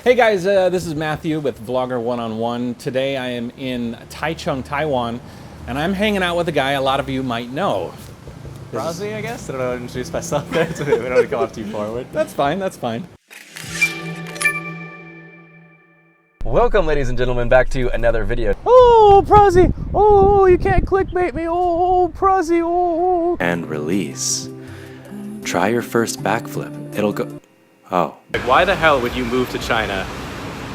Hey guys, this is Matthew with Vlogger One-on-One. Today I am in Taichung, Taiwan, and I'm hanging out with a guy a lot of you might know. Prozzie, I guess? I don't know how to introduce myself there, so we don't want to come off too forward. That's fine, that's fine. Welcome, ladies and gentlemen, back to another video. Oh, Prozzie! Oh, you can't clickbait me! Oh, Prozzie! Oh! And release. Try your first backflip. It'll go... Oh. Like, why the hell would you move to China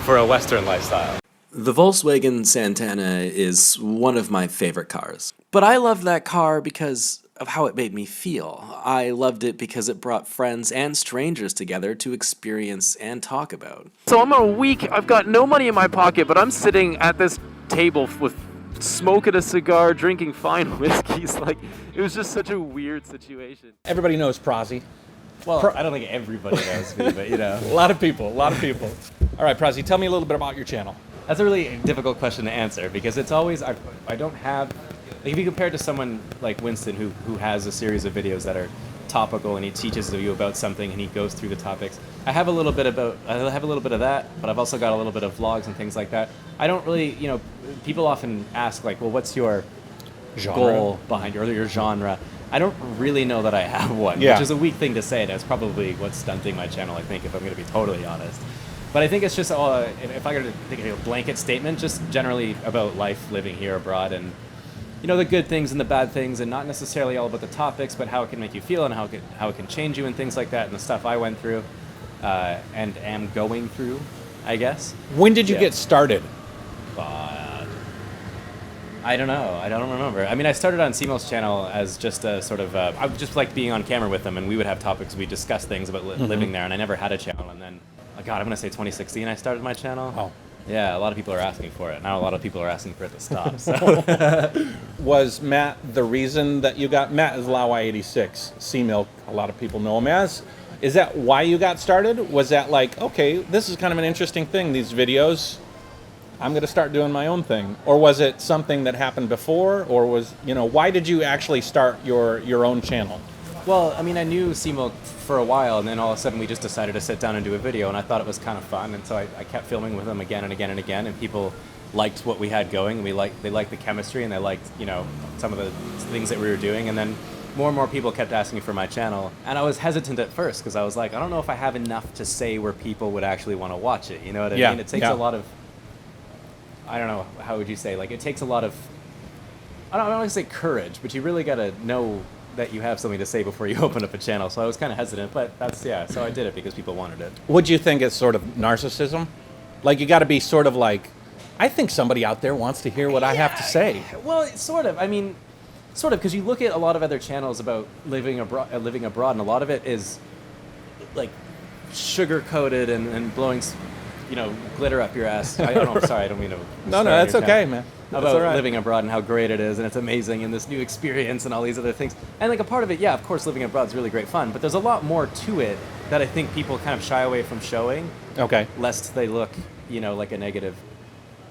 for a Western lifestyle? The Volkswagen Santana is one of my favorite cars. But I loved that car because of how it made me feel. I loved it because it brought friends and strangers together to experience and talk about. So I'm on a week, I've got no money in my pocket, but I'm sitting at this table with smoking a cigar, drinking fine whiskeys. Like, it was just such a weird situation. Everybody knows Prozzie. Well, I don't think everybody knows me, but you know. A lot of people. All right, Prozzie, tell me a little bit about your channel. That's a really difficult question to answer because it's always, I don't have, like if you compare it to someone like Winston who has a series of videos that are topical and he teaches you about something and he goes through the topics. I have a little bit of that, but I've also got a little bit of vlogs and things like that. I don't really, you know, people often ask like, well, what's your goal behind your genre? I don't really know that I have one, which is a weak thing to say. That's probably what's stunting my channel, I think, if I'm going to be totally honest. But I think it's just, if I were to think of a blanket statement, just generally about life living here abroad and, you know, the good things and the bad things, and not necessarily all about the topics, but how it can make you feel and how it can change you and things like that, and the stuff I went through and am going through, I guess. When did you get started? I don't know. I don't remember. I mean, I started on Simo's channel as just a sort of, I just liked being on camera with him, and we would have topics, we'd discuss things about living there, and I never had a channel, and then, oh God, I'm going to say 2016 I started my channel. Oh. Yeah, a lot of people are asking for it. Now a lot of people are asking for it to stop. So. Was Matt the reason that you got... Matt is Lawai86, Sea-Milk, a lot of people know him as. Is that why you got started? Was that like, okay, this is kind of an interesting thing, these videos, I'm going to start doing my own thing? Or was it something that happened before? Or was, you know, why did you actually start your own channel? Well, I mean, I knew Simo for a while, and then all of a sudden we just decided to sit down and do a video, and I thought it was kind of fun, and so I kept filming with him again and again and again, and people liked what we had going, and they liked the chemistry, and they liked, you know, some of the things that we were doing, and then more and more people kept asking for my channel, and I was hesitant at first, because I was like, I don't know if I have enough to say where people would actually want to watch it, you know what I mean? It takes a lot of, I don't know, how would you say, like, it takes a lot of, I don't want to say courage, but you really got to know that you have something to say before you open up a channel. So I was kind of hesitant, but that's, yeah, so I did it because people wanted it. Would you think it's sort of narcissism? Like, you got to be sort of like, I think somebody out there wants to hear what I have to say. Well, sort of. I mean, sort of, because you look at a lot of other channels about living abroad, and a lot of it is, like, sugar-coated and blowing, you know, glitter up your ass. I don't know, I'm sorry, I don't mean to... No, that's okay, man. About living abroad and how great it is, and it's amazing, and this new experience and all these other things. And like a part of it, yeah, of course, living abroad is really great fun, but there's a lot more to it that I think people kind of shy away from showing. Okay. Lest they look, you know, like a negative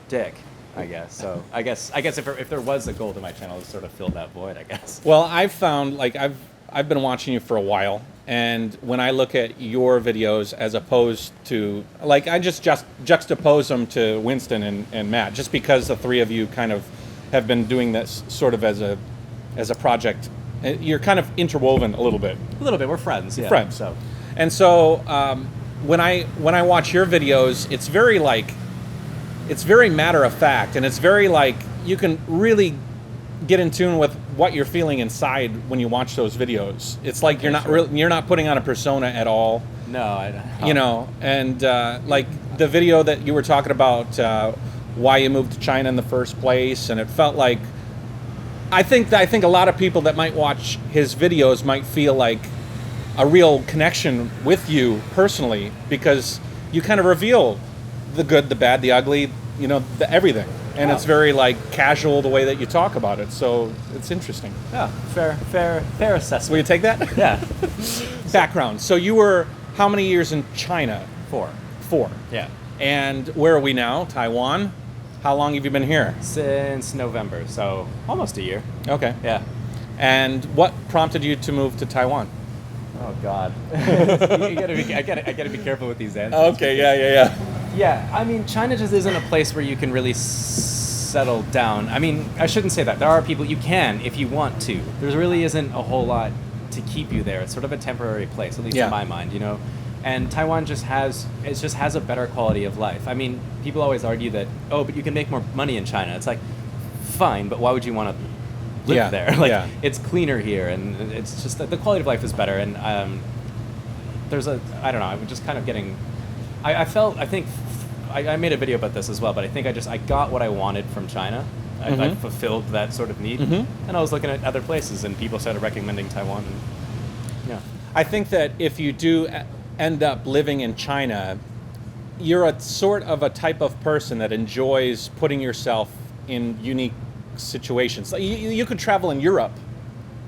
dick, I guess. So I guess if there was a goal to my channel, it sort of filled that void, I guess. Well, I've found, like, I've been watching you for a while, and when I look at your videos as opposed to, like, I just juxtapose them to Winston and Matt, just because the three of you kind of have been doing this sort of as a project. You're kind of interwoven a little bit. A little bit. We're friends. Yeah. Friends. So, and so when I watch your videos, it's very matter of fact, and it's very like you can really get in tune with what you're feeling inside when you watch those videos. It's like you're not putting on a persona at all. No, I don't. You know, and like the video that you were talking about, why you moved to China in the first place, and it felt like I think a lot of people that might watch his videos might feel like a real connection with you personally, because you kind of reveal the good, the bad, the ugly, you know, everything. And it's very, like, casual the way that you talk about it, so it's interesting. Yeah, fair assessment. Will you take that? Yeah. Background. So you were how many years in China? 4. 4. Yeah. And where are we now? Taiwan? How long have you been here? Since November, so almost a year. Okay. Yeah. And what prompted you to move to Taiwan? Oh God. I gotta be careful with these answers. Okay, yeah. Yeah, I mean, China just isn't a place where you can really settle down. I mean, I shouldn't say that. There are people you can if you want to. There really isn't a whole lot to keep you there. It's sort of a temporary place, at least Yeah. in my mind, you know. And Taiwan just has a better quality of life. I mean, people always argue that, oh, but you can make more money in China. It's like, fine, but why would you want to live Yeah, there? Like, yeah. it's cleaner here, and it's just that the quality of life is better. And I don't know, I'm just kind of getting, I made a video about this as well, but I think I got what I wanted from China. I fulfilled that sort of need, and I was looking at other places, and people started recommending Taiwan. And, yeah, I think that if you do end up living in China, you're a sort of a type of person that enjoys putting yourself in unique situations. Like you could travel in Europe,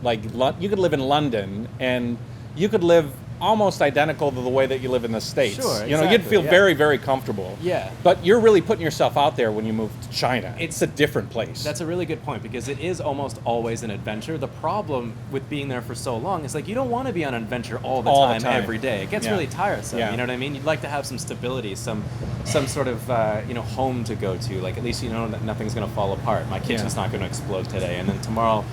like you could live in London, and you could live almost identical to the way that you live in the States. Sure, you know, you'd exactly, feel yeah. very, very comfortable. Yeah. But you're really putting yourself out there when you move to China. It's a different place. That's a really good point, because it is almost always an adventure. The problem with being there for so long is, like, you don't want to be on an adventure all the time, every day. It gets Yeah. really tiresome. Yeah. You know what I mean? You'd like to have some stability, some sort of home to go to. Like, at least you know that nothing's going to fall apart. My kitchen's not going to explode today, and then tomorrow,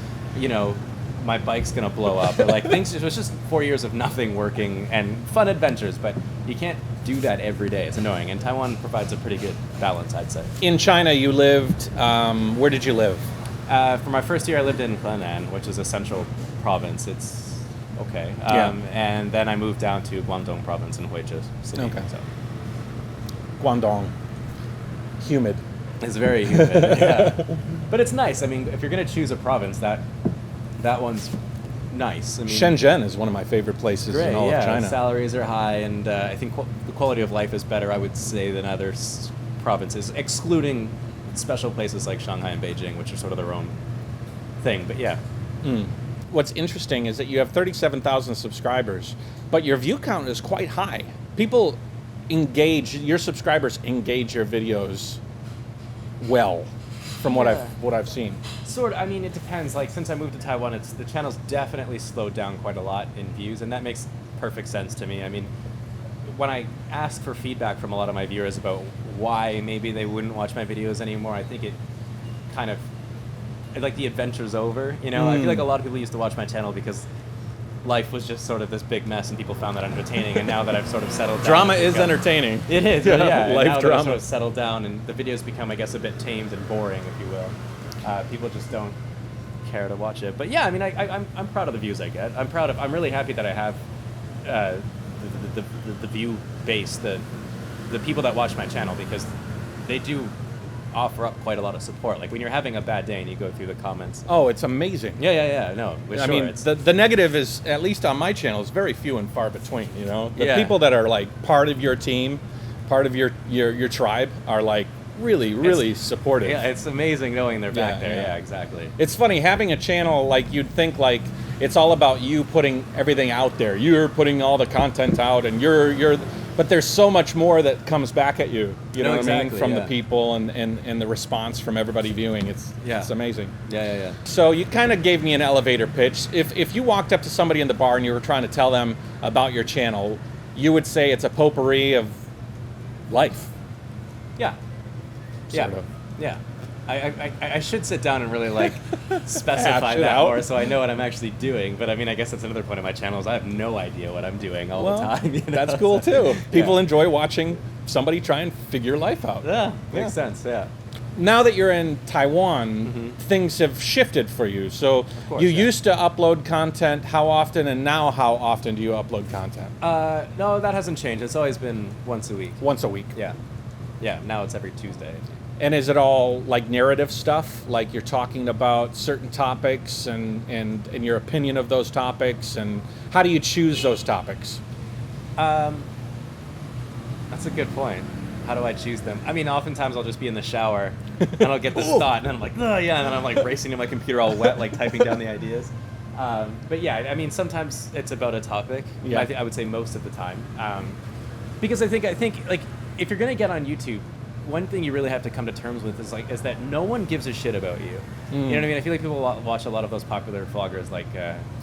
my bike's gonna blow up. Or like things, it was just 4 years of nothing working and fun adventures, but you can't do that every day. It's annoying, and Taiwan provides a pretty good balance, I'd say. In China, you lived. Where did you live? For my first year, I lived in Henan, which is a central province. It's okay. Yeah. And then I moved down to Guangdong province in Huizhi city. Okay. So Guangdong. Humid. it's very humid. Yeah. But it's nice. I mean, if you're gonna choose a province, that one's nice. I mean, Shenzhen is one of my favorite places great, in all yeah. of China. Salaries are high, and I think the quality of life is better, I would say, than other provinces, excluding special places like Shanghai and Beijing, which are sort of their own thing. But yeah. What's interesting is that you have 37,000 subscribers, but your view count is quite high. People your subscribers engage your videos well, from what I've seen. Sort of. I mean, it depends. Like, since I moved to Taiwan, the channel's definitely slowed down quite a lot in views, and that makes perfect sense to me. I mean, when I ask for feedback from a lot of my viewers about why maybe they wouldn't watch my videos anymore, I think it kind of, like, the adventure's over. I feel like a lot of people used to watch my channel because life was just sort of this big mess, and people found that entertaining. And now that I've sort of settled down, Drama is entertaining. It is, Yeah, yeah. And life now that I've drama. sort of settled down, and the videos become, I guess, a bit tamed and boring, if you will. People just don't care to watch it. But yeah, I mean, I'm proud of the views I get. I'm really happy that I have the view base, the people that watch my channel, because they do offer up quite a lot of support. Like, when you're having a bad day and you go through the comments. Oh, it's amazing. Yeah. No, I mean, the negative is, at least on my channel, is very few and far between. The Yeah. people that are like part of your team, part of your tribe, are like really supportive. yeah, it's amazing knowing they're back Yeah, there. yeah. Yeah, exactly. It's funny having a channel, like, you'd think like it's all about you putting everything out there. You're putting all the content out, and but there's so much more that comes back at you. You know what I mean? exactly, From yeah. the people and the response from everybody viewing. It's amazing. Yeah. So you kind of gave me an elevator pitch. If you walked up to somebody in the bar and you were trying to tell them about your channel, you would say it's a potpourri of life. Yeah. Sort of. Yeah. I should sit down and really, like, specify Hash it that out. more so I know what I'm actually doing. But I mean, I guess that's another point of my channel is I have no idea what I'm doing all the time. That's cool too. People Yeah. enjoy watching somebody try and figure life out. Yeah, Yeah. makes sense. Yeah. Now that you're in Taiwan, things have shifted for you. So course, you yeah. used to upload content how often, and now how often do you upload content? No, that hasn't changed. It's always been once a week. Once a week. Yeah. Now it's every Tuesday. And is it all like narrative stuff? Like you're talking about certain topics and your opinion of those topics, and how do you choose those topics? That's a good point. How do I choose them? I mean, oftentimes I'll just be in the shower and I'll get this thought, and then I'm like, oh yeah, and then I'm like racing to my computer all wet, like typing down the ideas. But yeah, I mean, sometimes it's about a topic. Yeah. I would say most of the time, because I think like, if you're gonna get on YouTube, one thing you really have to come to terms with is that no one gives a shit about you. You know what I mean? I feel like people watch a lot of those popular vloggers like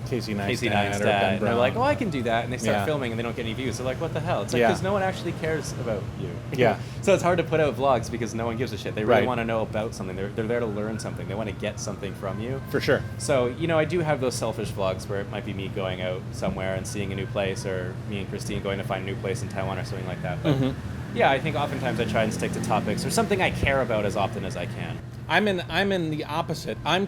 Casey Neistat, Casey or Ben Neistat, and they're Brown. like, oh, I can do that, and they start Yeah. filming and they don't get any views. They're like, what the hell? It's like Yeah. because no one actually cares about you. Yeah. So it's hard to put out vlogs because no one gives a shit. They really Right. want to know about something. They're there to learn something. They want to get something from you. For sure. So, I do have those selfish vlogs where it might be me going out somewhere and seeing a new place, or me and Christine going to find a new place in Taiwan or something like that. But yeah, I think oftentimes I try and stick to topics or something I care about as often as I can. I'm in the opposite. I'm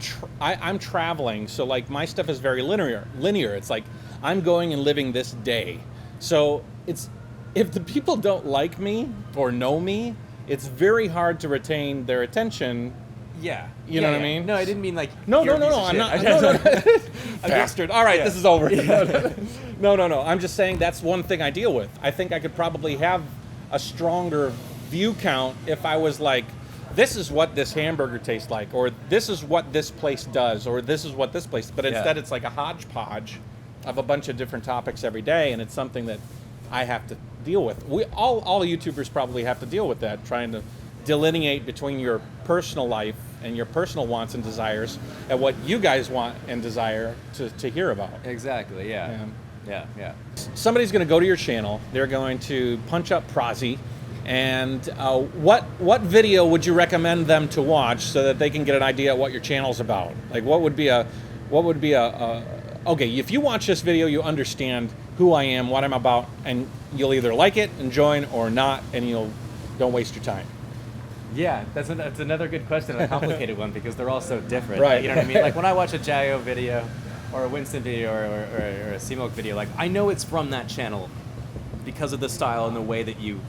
traveling, so like my stuff is very linear. It's like I'm going and living this day. So it's, if the people don't like me or know me, it's very hard to retain their attention. Yeah. You know what I mean? No, I didn't mean like. No, you're a piece of I'm shit. not. No. Bastard. All right, Yeah. this is over. No. I'm just saying that's one thing I deal with. I think I could probably have a stronger view count if I was like, this is what this hamburger tastes like, or this is what this place does, or this is what this place. But instead, it's like a hodgepodge of a bunch of different topics every day, and it's something that I have to deal with. All YouTubers probably have to deal with that, trying to delineate between your personal life and your personal wants and desires and what you guys want and desire to hear about. Exactly. Yeah. Yeah. Somebody's going to go to your channel. They're going to punch up Prozzie. And what video would you recommend them to watch so that they can get an idea of what your channel's about? Like, what would be a okay, if you watch this video, you understand who I am, what I'm about, and you'll either like it and join or not, and don't waste your time. Yeah, that's another good question, a complicated one, because they're all so different. Right. You know what I mean? Like when I watch a Jayo video or a Winston video or a C-Milk video, like I know it's from that channel because of the style and the way that you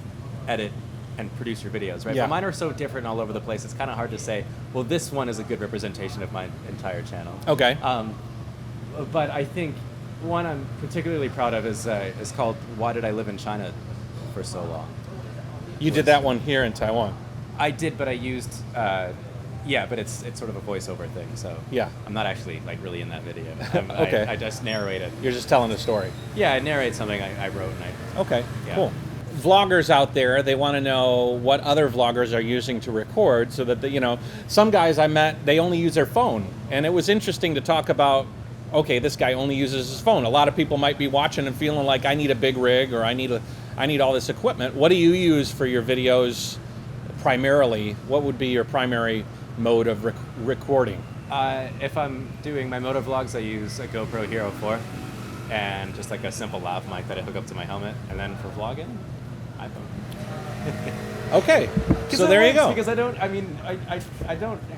edit and produce your videos, right? Yeah. But mine are so different all over the place. It's kind of hard to say, well, this one is a good representation of my entire channel. Okay. But I think one I'm particularly proud of is called "Why Did I Live in China for So Long?" You did that one here in Taiwan. I did, but I used, but it's sort of a voiceover thing. So Yeah. I'm not actually like really in that video. Okay. I just narrate it. You're just telling the story. Yeah, I narrate something I wrote and Okay, Yeah. cool. Vloggers out there, they want to know what other vloggers are using to record so that, some guys I met, they only use their phone. And it was interesting to talk about, okay, this guy only uses his phone. A lot of people might be watching and feeling like I need a big rig or I need all this equipment. What do you use for your videos primarily? What would be your primary mode of recording? if I'm doing my moto vlogs, I use a GoPro Hero 4 and just like a simple lav mic that I hook up to my helmet. And then for vlogging, iPhone. Okay, so there you go. Because I don't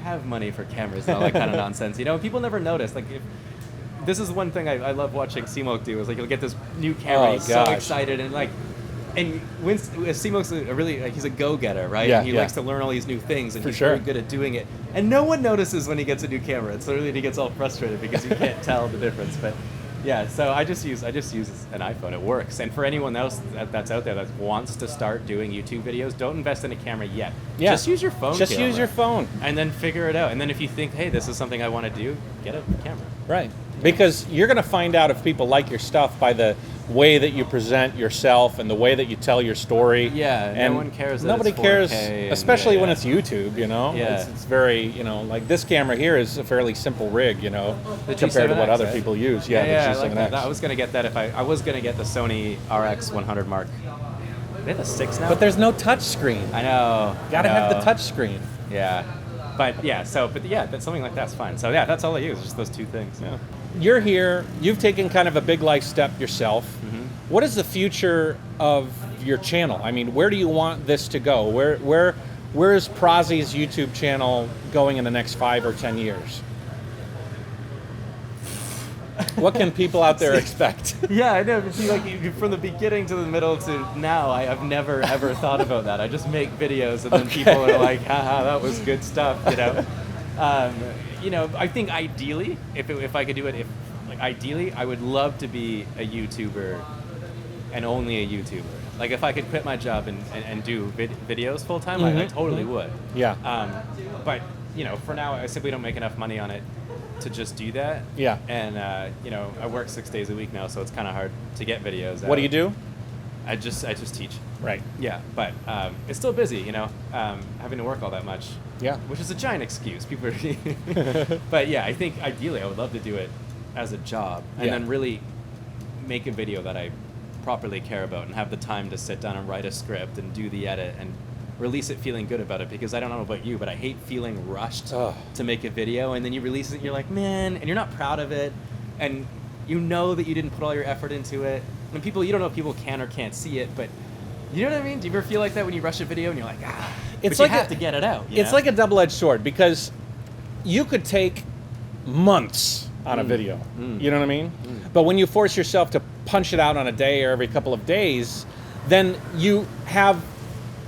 have money for cameras and all that kind of nonsense. People never notice. Like, this is one thing I love watching C-Milk do, is like he'll get this new camera, Oh, he's so gosh. excited, and C-Milk's he's a go-getter, right? Yeah, And he yeah. likes to learn all these new things, and For he's sure. very good at doing it. And no one notices when he gets a new camera. It's literally he gets all frustrated because you can't tell the difference. But yeah, so I just use an iPhone. It works. And for anyone else that's out there that wants to start doing YouTube videos, don't invest in a camera yet. Yeah. Just use your phone. Just camera. use your phone. And then figure it out. And then if you think, hey, this is something I want to do, get a camera. Right. Because you're going to find out if people like your stuff by the way that you present yourself and the way that you tell your story. Yeah, no and one cares that Nobody it's 4K cares, and- especially yeah, when yeah. it's YouTube, Yeah. It's very, like this camera here is a fairly simple rig, The compared to what G7X, other right? people use. Yeah, the I G7X. like that. I was gonna get that if I was gonna get the Sony RX 100 Mark. They have a 6 now. But there's no touch screen. I know. Gotta I have the know. touch screen. Yeah, but that's something like that's fine. So yeah, that's all I use. Just those two things. Yeah. You're here. You've taken kind of a big life step yourself. Mm-hmm. What is the future of your channel? I mean, where do you want this to go? Where is Prozzie's YouTube channel going in the next 5 or 10 years? What can people out there expect? Yeah, I know. But see, from the beginning to the middle to now, I have never ever thought about that. I just make videos, and then people are like, "Haha, that was good stuff," I think ideally, if I could do it, ideally, I would love to be a YouTuber, and only a YouTuber. Like if I could quit my job and do videos full time, I totally would. Yeah. But for now, I simply don't make enough money on it to just do that. Yeah. And I work 6 days a week now, so it's kind of hard to get videos out. What do you do? I just teach. Right. Yeah, but it's still busy, having to work all that much. Yeah. Which is a giant excuse. People are but yeah, I think ideally I would love to do it as a job and then really make a video that I properly care about and have the time to sit down and write a script and do the edit and release it feeling good about it, because I don't know about you, but I hate feeling rushed to make a video, and then you release it and you're like, man, and you're not proud of it, and you know that you didn't put all your effort into it, and you don't know if people can or can't see it, but you know what I mean? Do you ever feel like that when you rush a video and you're like, it's but like you have to get it out? It's like a double-edged sword, because you could take months on a video. You know what I mean? But when you force yourself to punch it out on a day or every couple of days, then you have,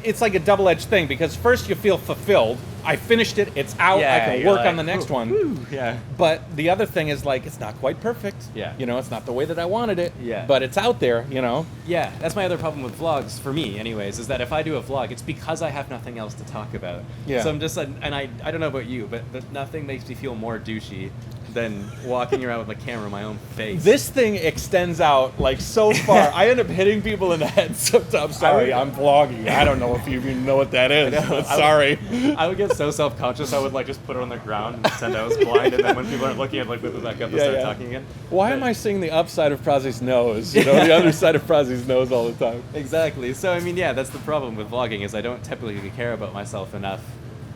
it's like a double-edged thing, because first you feel fulfilled. I finished it, it's out, I can work on the next one. Yeah. But the other thing is, like, it's not quite perfect. Yeah. You know, it's not the way that I wanted it. Yeah. But it's out there, you know? Yeah, that's my other problem with vlogs, for me anyways, is that if I do a vlog, it's because I have nothing else to talk about. Yeah. So I'm just, and I don't know about you, but nothing makes me feel more douchey than walking around with a camera in my own face. This thing extends out, like, so far. I end up hitting people in the head sometimes. Sorry, I'm vlogging. I don't know if you even know what that is. But sorry. I would get so self-conscious, I would, like, just put it on the ground and pretend I was blind, and then when people aren't looking, I'd, like, whip it back up and start talking again. Why am I seeing the upside of Prozzie's nose? You know, the other side of Prozzie's nose all the time. Exactly. So, I mean, yeah, that's the problem with vlogging, is I don't typically care about myself enough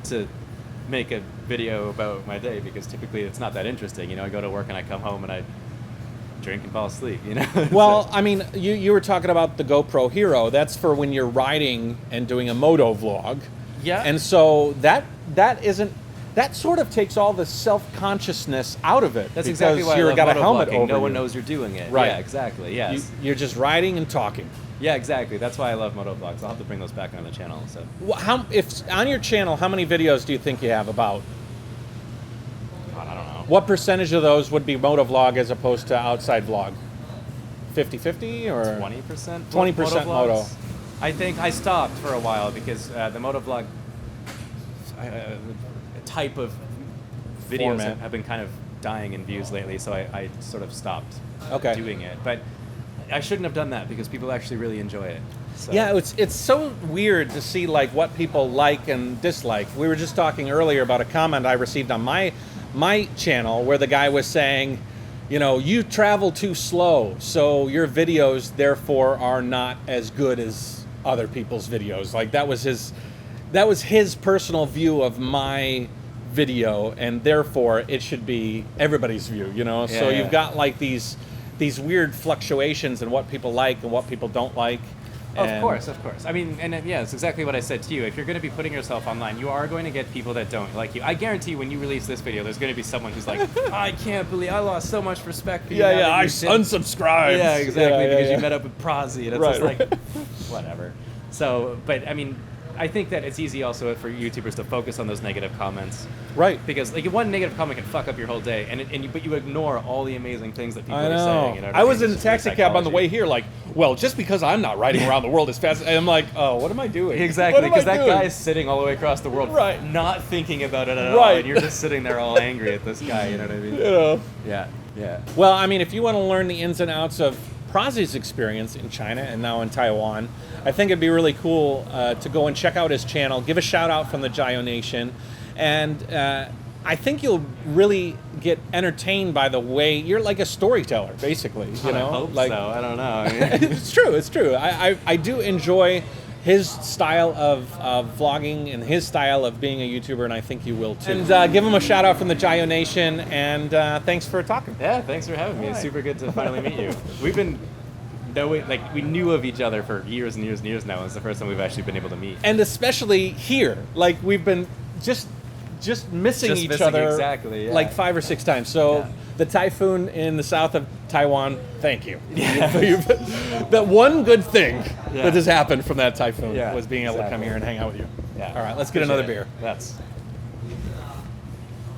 to make a video about my day, because typically it's not that interesting. You know, I go to work and I come home and I drink and fall asleep, you know? Well, I mean, you were talking about the GoPro Hero. That's for when you're riding and doing a moto vlog. Yeah. And so that sort of takes all the self-consciousness out of it. That's exactly why I love got a helmet motovlogging. over No one you. knows you're doing it. Right. Yeah, exactly. Yes. You're just riding and talking. Yeah, exactly. That's why I love motovlogs. I'll have to bring those back on the channel. So. If on your channel, how many videos do you think you have about? God, I don't know. What percentage of those would be motovlog as opposed to outside vlog? 50-50 or 20%? 20% moto. I think I stopped for a while because the motovlog type of videos Format. have been kind of dying in views lately, so I sort of stopped doing it. But I shouldn't have done that, because people actually really enjoy it. So. Yeah, it's so weird to see, like, what people like and dislike. We were just talking earlier about a comment I received on my channel where the guy was saying, you know, you travel too slow, so your videos therefore are not as good as other people's videos. Like, that was his personal view of my video, and therefore it should be everybody's view, you know? So you've got, like, these weird fluctuations in what people like and what people don't like. Of course. I mean, and yeah, it's exactly what I said to you. If you're going to be putting yourself online, you are going to get people that don't like you. I guarantee when you release this video, there's going to be someone who's like, I can't believe I lost so much respect for you. I unsubscribed. Yeah, exactly, because yeah. you met up with Prozzie, and it's just like, whatever. So, but I mean, I think that it's easy also for YouTubers to focus on those negative comments. Right. Because like one negative comment can fuck up your whole day, but you ignore all the amazing things that people I know. are saying. You know what I was mean? in a It's just taxi cab on the psychology. way here, like, well, just because I'm not riding around the world as fast, and I'm like, oh, what am I doing? Exactly, What am I because that doing? guy is sitting all the way across the world, Right. not thinking about it at all, Right. and you're just sitting there all angry at this guy. You know what I mean? You know. Yeah. Well, I mean, if you want to learn the ins and outs of Prozzie's experience in China and now in Taiwan, I think it'd be really cool to go and check out his channel, give a shout out from the Gio Nation, and I think you'll really get entertained by the way you're like a storyteller, basically. You know, I hope like so. I don't know. I mean, it's true. I do enjoy his style of vlogging and his style of being a YouTuber, and I think you will too. And give him a shout out from the Gio Nation, and thanks for talking. yeah, thanks for having me. It's super good to finally meet you. We've been we knew of each other for years and years and years now. It's the first time we've actually been able to meet. And especially here, like we've been just missing Just each missing, other exactly, yeah. like 5 or 6 times. So Yeah. the typhoon in the south of Taiwan, thank you. That one good thing that has happened from that typhoon was being able to come here and hang out with you. Yeah. All right, let's get another Appreciate beer. it. That's